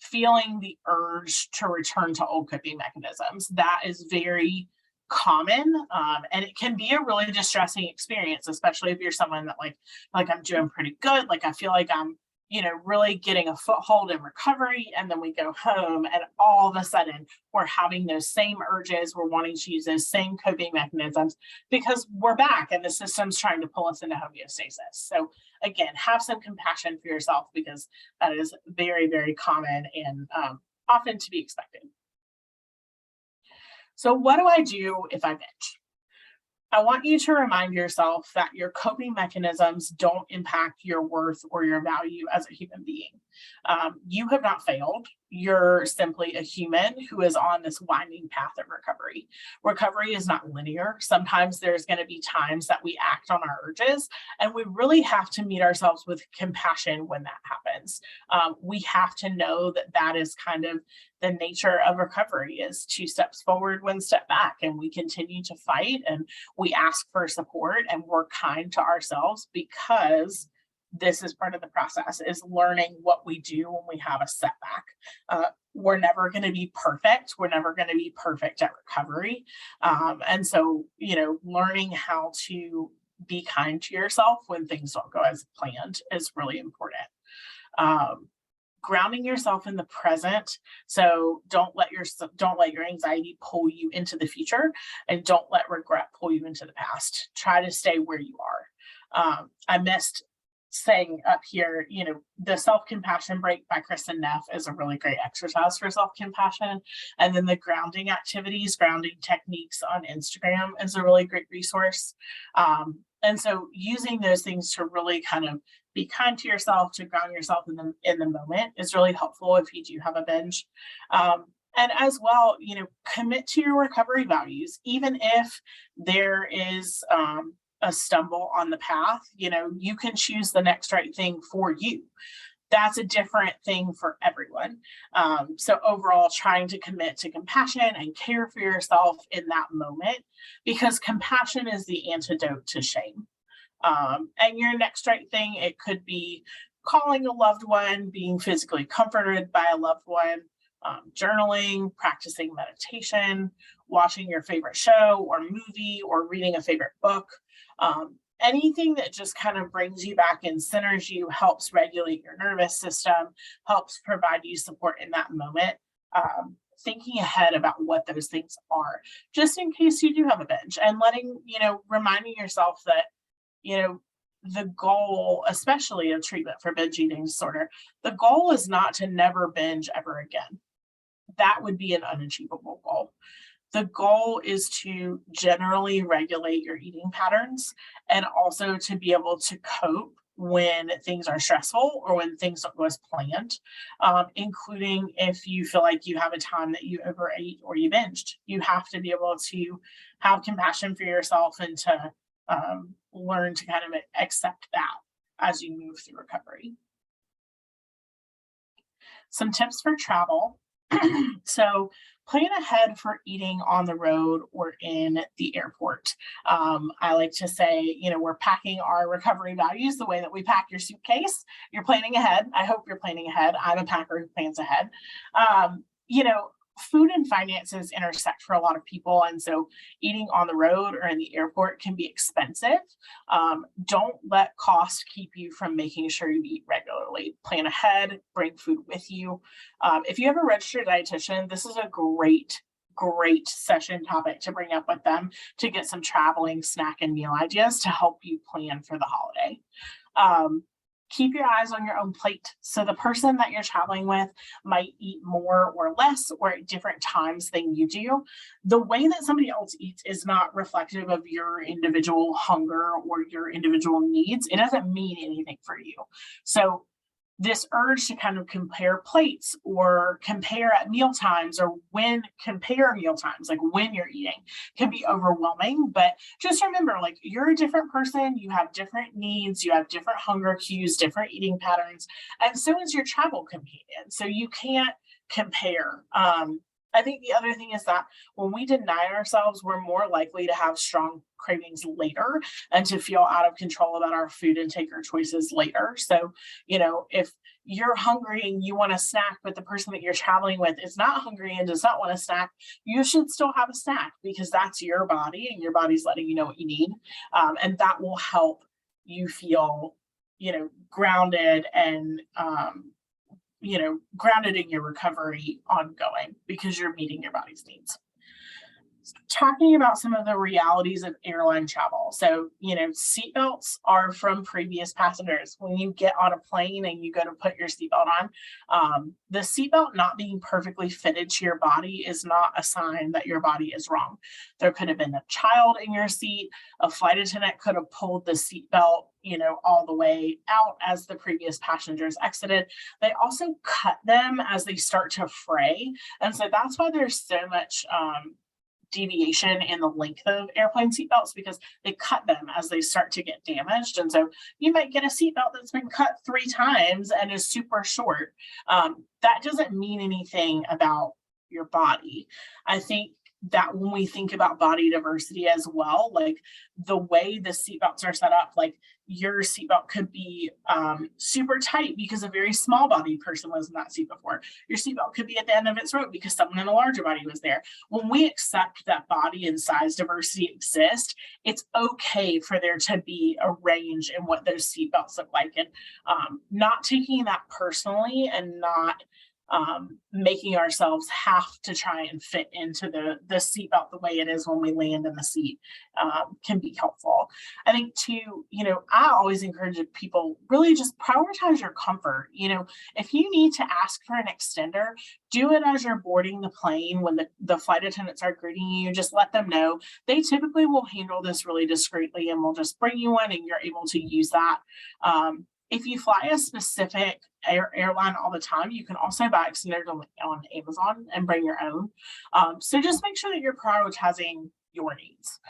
[SPEAKER 3] feeling the urge to return to old coping mechanisms. That is very common, and it can be a really distressing experience, especially if you're someone that like I'm doing pretty good, I feel like I'm really getting a foothold in recovery, and then we go home and all of a sudden we're having those same urges, we're wanting to use those same coping mechanisms because we're back and the system's trying to pull us into homeostasis. So again, have some compassion for yourself because that is very, very common and often to be expected. So what do I do if I binge? I want you to remind yourself that your coping mechanisms don't impact your worth or your value as a human being. You have not failed. You're simply a human who is on this winding path of recovery. Recovery is not linear. Sometimes there's going to be times that we act on our urges, and we really have to meet ourselves with compassion when that happens. We have to know that that is kind of the nature of recovery, is 2 steps forward, 1 step back, and we continue to fight and we ask for support and we're kind to ourselves, because this is part of the process, is learning what we do when we have a setback. We're never going to be perfect. We're never going to be perfect at recovery. And so, learning how to be kind to yourself when things don't go as planned is really important. Grounding yourself in the present. So don't let your anxiety pull you into the future, and don't let regret pull you into the past. Try to stay where you are. I missed saying up here, the self-compassion break by Kristen Neff is a really great exercise for self-compassion. And then the grounding activities, grounding techniques on Instagram is a really great resource. And so using those things to really kind of be kind to yourself, to ground yourself in the moment is really helpful if you do have a binge. And as well, commit to your recovery values, even if there is a stumble on the path. You can choose the next right thing for you. That's a different thing for everyone. So overall, trying to commit to compassion and care for yourself in that moment, because compassion is the antidote to shame. And your next right thing, it could be calling a loved one, being physically comforted by a loved one, journaling, practicing meditation, watching your favorite show or movie, or reading a favorite book. anything that just kind of brings you back and centers you, helps regulate your nervous system, helps provide you support in that moment. Thinking ahead about what those things are, just in case you do have a binge, and reminding yourself that, the goal, especially of treatment for binge eating disorder, the goal is not to never binge ever again. That would be an unachievable goal. The goal is to generally regulate your eating patterns, and also to be able to cope when things are stressful or when things don't go as planned, including if you feel like you have a time that you overate or you binged. You have to be able to have compassion for yourself and to learn to kind of accept that as you move through recovery. Some tips for travel. So plan ahead for eating on the road or in the airport. I like to say, we're packing our recovery values the way that we pack your suitcase. You're planning ahead. I hope you're planning ahead. I'm a packer who plans ahead. Food and finances intersect for a lot of people. And so eating on the road or in the airport can be expensive. Don't let cost keep you from making sure you eat regularly. Plan ahead, bring food with you. If you have a registered dietitian, this is a great session topic to bring up with them to get some traveling snack and meal ideas to help you plan for the holiday. Keep your eyes on your own plate. So the person that you're traveling with might eat more or less or at different times than you do. The way that somebody else eats is not reflective of your individual hunger or your individual needs. It doesn't mean anything for you. So this urge to kind of compare plates or compare at meal times or compare meal times, like when you're eating, can be overwhelming. But just remember, like, you're a different person, you have different needs, you have different hunger cues, different eating patterns, and so is your travel companion. So you can't compare. I think the other thing is that when we deny ourselves, we're more likely to have strong cravings later and to feel out of control about our food intake or choices later. So, if you're hungry and you want a snack, but the person that you're traveling with is not hungry and does not want a snack, you should still have a snack, because that's your body and your body's letting you know what you need. And that will help you feel, grounded and, grounded in your recovery ongoing, because you're meeting your body's needs. Talking about some of the realities of airline travel. So, seatbelts are from previous passengers. When you get on a plane and you go to put your seatbelt on, the seatbelt not being perfectly fitted to your body is not a sign that your body is wrong. There could have been a child in your seat. A flight attendant could have pulled the seatbelt, all the way out as the previous passengers exited. They also cut them as they start to fray. And so that's why there's so much deviation in the length of airplane seatbelts, because they cut them as they start to get damaged. And so you might get a seatbelt that's been cut 3 times and is super short. That doesn't mean anything about your body. I think that when we think about body diversity as well, like the way the seatbelts are set up, like your seatbelt could be super tight because a very small body person was in that seat before. Your seatbelt could be at the end of its rope because someone in a larger body was there. When we accept that body and size diversity exist, it's okay for there to be a range in what those seatbelts look like, and not taking that personally and not making ourselves have to try and fit into the seatbelt the way it is when we land in the seat can be helpful. I think too, I always encourage people, really just prioritize your comfort. If you need to ask for an extender, do it as you're boarding the plane. When the flight attendants are greeting you, just let them know. They typically will handle this really discreetly and will just bring you one and you're able to use that. If you fly a specific airline all the time, you can also buy extenders on Amazon and bring your own. So just make sure that you're prioritizing your needs.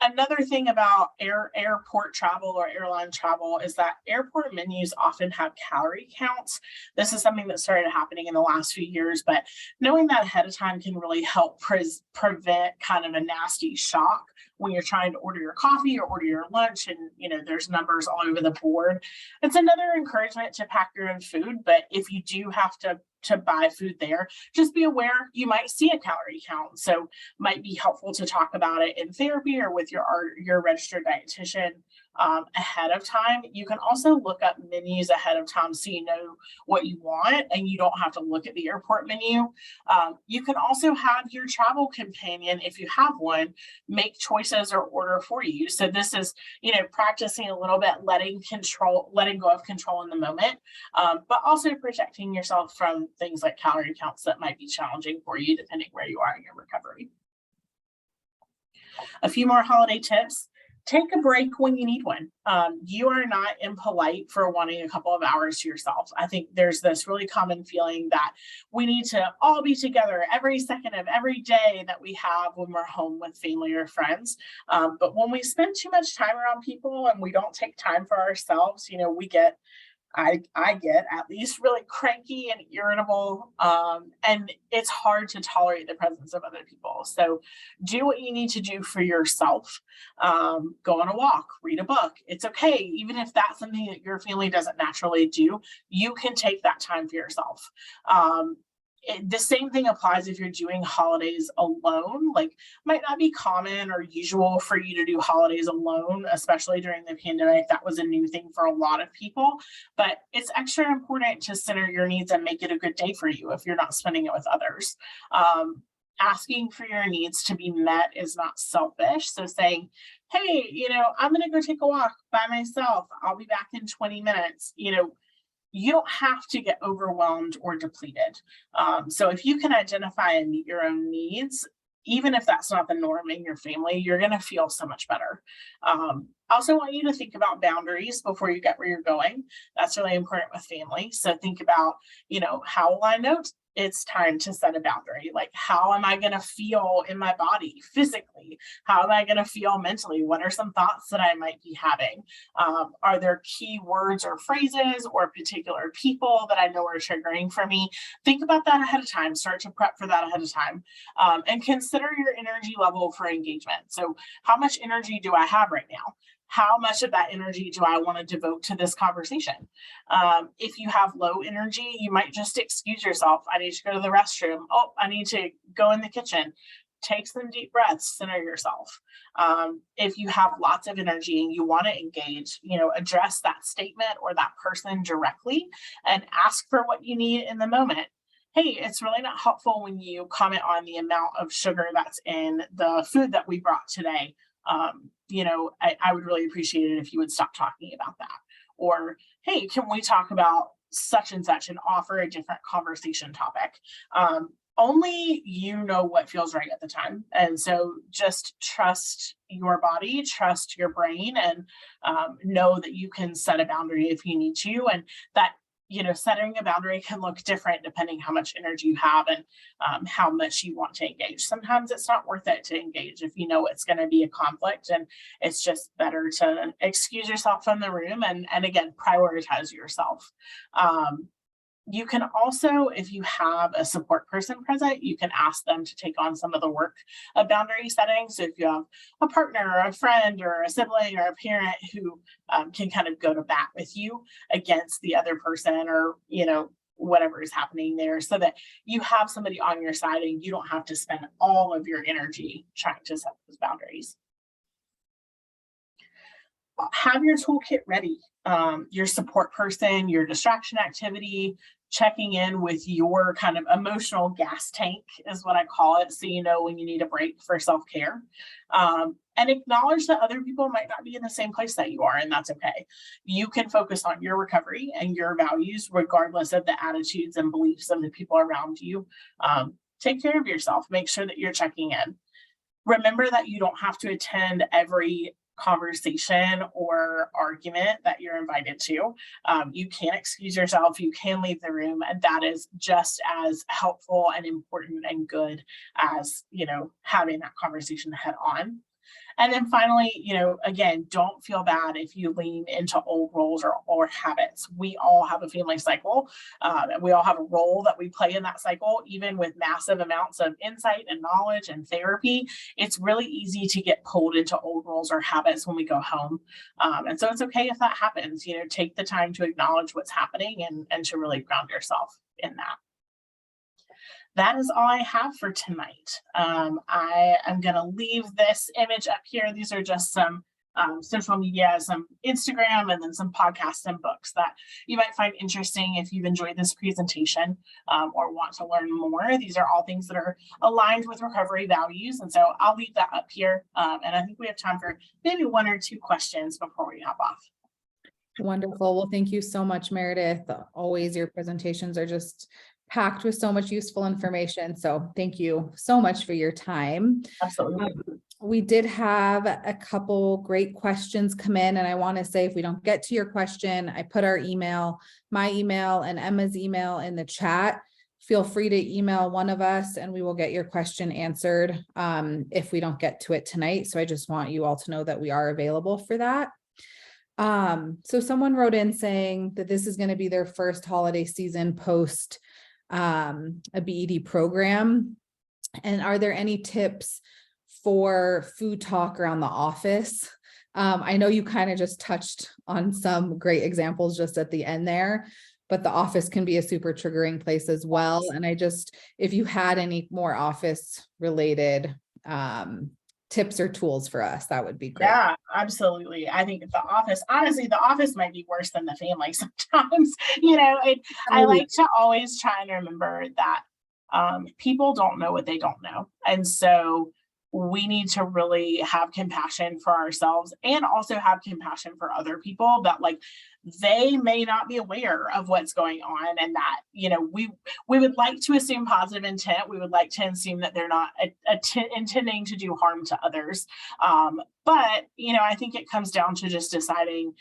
[SPEAKER 3] Another thing about airport travel or airline travel is that airport menus often have calorie counts. This is something that started happening in the last few years, but knowing that ahead of time can really help prevent kind of a nasty shock when you're trying to order your coffee or order your lunch and there's numbers all over the board. It's another encouragement to pack your own food, but if you do have to to buy food there, just be aware you might see a calorie count. So might be helpful to talk about it in therapy or with your registered dietitian ahead of time. You can also look up menus ahead of time so you know what you want and you don't have to look at the airport menu. You can also have your travel companion, if you have one, make choices or order for you. So this is, practicing a little bit, letting go of control in the moment, but also protecting yourself from things like calorie counts that might be challenging for you depending where you are in your recovery. A few more holiday tips. Take a break when you need one. You are not impolite for wanting a couple of hours to yourself. I think there's this really common feeling that we need to all be together every second of every day that we have when we're home with family or friends. But when we spend too much time around people and we don't take time for ourselves, we get I get at least really cranky and irritable, and it's hard to tolerate the presence of other people. So do what you need to do for yourself. Go on a walk, read a book. It's okay. Even if that's something that your family doesn't naturally do, you can take that time for yourself. The same thing applies if you're doing holidays alone. Like, might not be common or usual for you to do holidays alone, especially during the pandemic. That was a new thing for a lot of people, but it's extra important to center your needs and make it a good day for you if you're not spending it with others. Asking for your needs to be met is not selfish. So saying, hey, I'm going to go take a walk by myself. I'll be back in 20 minutes. You don't have to get overwhelmed or depleted. So if you can identify and meet your own needs, even if that's not the norm in your family, you're going to feel so much better. I also want you to think about boundaries before you get where you're going. That's really important with family. So think about, how will I know it's time to set a boundary? Like, how am I going to feel in my body physically? How am I going to feel mentally? What are some thoughts that I might be having? Are there key words or phrases or particular people that I know are triggering for me? Think about that ahead of time. Start to prep for that ahead of time, and consider your energy level for engagement. So how much energy do I have right now? How much of that energy do I want to devote to this conversation? If you have low energy, you might just excuse yourself. I need to go to the restroom. Oh, I need to go in the kitchen. Take some deep breaths, center yourself. If you have lots of energy and you want to engage, address that statement or that person directly and ask for what you need in the moment. Hey, it's really not helpful when you comment on the amount of sugar that's in the food that we brought today. I would really appreciate it if you would stop talking about that. Or, hey, can we talk about such and such and offer a different conversation topic? Only you know what feels right at the time. And so just trust your body, trust your brain, and know that you can set a boundary if you need to. And that setting a boundary can look different depending how much energy you have and how much you want to engage. Sometimes it's not worth it to engage if you know it's going to be a conflict, and it's just better to excuse yourself from the room and again, prioritize yourself. You can also, if you have a support person present, you can ask them to take on some of the work of boundary setting. So if you have a partner or a friend or a sibling or a parent who can kind of go to bat with you against the other person or, whatever is happening there, so that you have somebody on your side and you don't have to spend all of your energy trying to set those boundaries. Have your toolkit ready. Your support person, your distraction activity, checking in with your kind of emotional gas tank is what I call it. So when you need a break for self-care. And acknowledge that other people might not be in the same place that you are, and that's okay. You can focus on your recovery and your values, regardless of the attitudes and beliefs of the people around you. Take care of yourself. Make sure that you're checking in. Remember that you don't have to attend every conversation or argument that you're invited to. You can excuse yourself, you can leave the room, and that is just as helpful and important and good as, having that conversation head on. And then finally, again, don't feel bad if you lean into old roles or habits. We all have a family cycle, and we all have a role that we play in that cycle. Even with massive amounts of insight and knowledge and therapy, it's really easy to get pulled into old roles or habits when we go home. And so it's okay if that happens. Take the time to acknowledge what's happening and to really ground yourself in that. that is all I have for tonight. I am going to leave this image up here. These are just some social media, some Instagram, and then some podcasts and books that you might find interesting if you've enjoyed this presentation or want to learn more. These are all things that are aligned with recovery values. And so I'll leave that up here. And I think we have time for maybe 1 or 2 questions before we hop off.
[SPEAKER 1] Wonderful. Well, thank you so much, Meredith. Always your presentations are just packed with so much useful information. So thank you so much for your time.
[SPEAKER 3] Absolutely.
[SPEAKER 1] We did have a couple great questions come in, and I want to say if we don't get to your question, I put our email, my email and Emma's email in the chat. Feel free to email one of us and we will get your question answered if we don't get to it tonight. So I just want you all to know that we are available for that. So someone wrote in saying that this is going to be their first holiday season post a BED program. And are there any tips for food talk around the office? I know you kind of just touched on some great examples just at the end there, but the office can be a super triggering place as well. And if you had any more office related tips or tools for us, that would be great.
[SPEAKER 3] Yeah, absolutely. I think the office, honestly, the office might be worse than the family sometimes. I like to always try and remember that people don't know what they don't know. And so we need to really have compassion for ourselves and also have compassion for other people that they may not be aware of what's going on, and that, we would like to assume positive intent. We would like to assume that they're not intending to do harm to others. But, I think it comes down to just deciding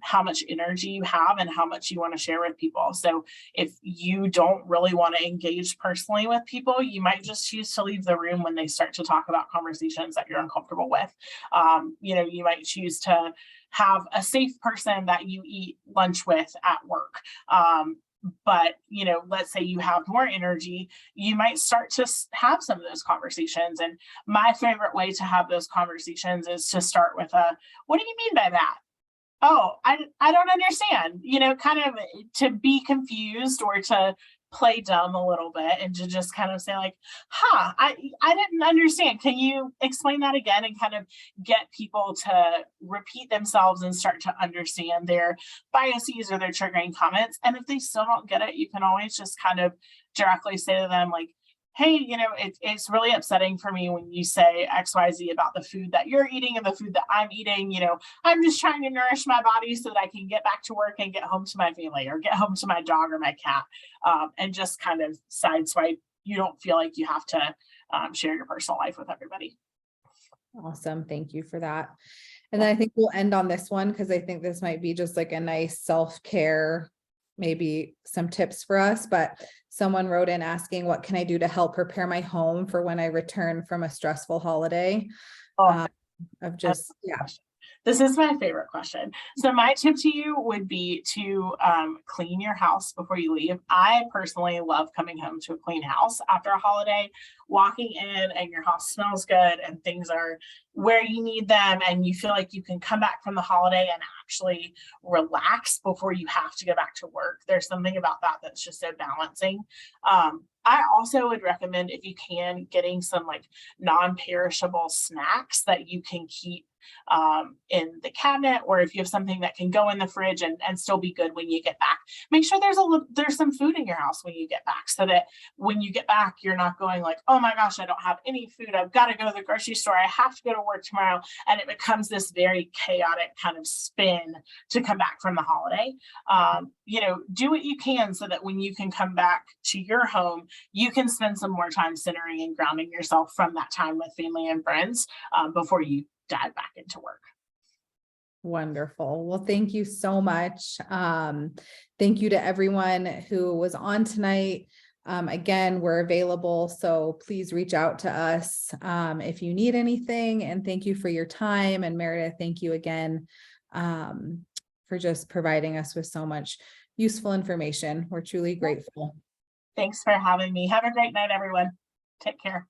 [SPEAKER 3] how much energy you have and how much you want to share with people. So if you don't really want to engage personally with people, you might just choose to leave the room when they start to talk about conversations that you're uncomfortable with. You might choose to have a safe person that you eat lunch with at work. But, let's say you have more energy, you might start to have some of those conversations. And my favorite way to have those conversations is to start with what do you mean by that? Oh, I don't understand, kind of to be confused or to play dumb a little bit and to just kind of say I didn't understand. Can you explain that again? And kind of get people to repeat themselves and start to understand their biases or their triggering comments. And if they still don't get it, you can always just kind of directly say to them hey, it's really upsetting for me when you say XYZ about the food that you're eating and the food that I'm eating. I'm just trying to nourish my body so that I can get back to work and get home to my family or get home to my dog or my cat, and just kind of sideswipe. You don't feel like you have to share your personal life with everybody.
[SPEAKER 1] Awesome. Thank you for that. And then I think we'll end on this one because I think this might be just a nice self-care, maybe some tips for us, but someone wrote in asking, what can I do to help prepare my home for when I return from a stressful holiday? This
[SPEAKER 3] is my favorite question. So my tip to you would be to clean your house before you leave. I personally love coming home to a clean house after a holiday, walking in and your house smells good and things are where you need them, and you feel like you can come back from the holiday and actually relax before you have to go back to work. There's something about that that's just so balancing. I also would recommend, if you can, getting some non-perishable snacks that you can keep in the cabinet, or if you have something that can go in the fridge and still be good when you get back. Make sure there's some food in your house when you get back, so that when you get back, you're not going oh my gosh, I don't have any food. I've got to go to the grocery store. I have to go to work tomorrow. And it becomes this very chaotic kind of spin to come back from the holiday. Do what you can so that when you can come back to your home, you can spend some more time centering and grounding yourself from that time with family and friends before you dive back into work.
[SPEAKER 1] Wonderful. Well, thank you so much. Thank you to everyone who was on tonight. Again, we're available, so please reach out to us if you need anything. And thank you for your time. And Meredith, thank you again for just providing us with so much useful information. We're truly grateful.
[SPEAKER 3] Thanks for having me. Have a great night, everyone. Take care.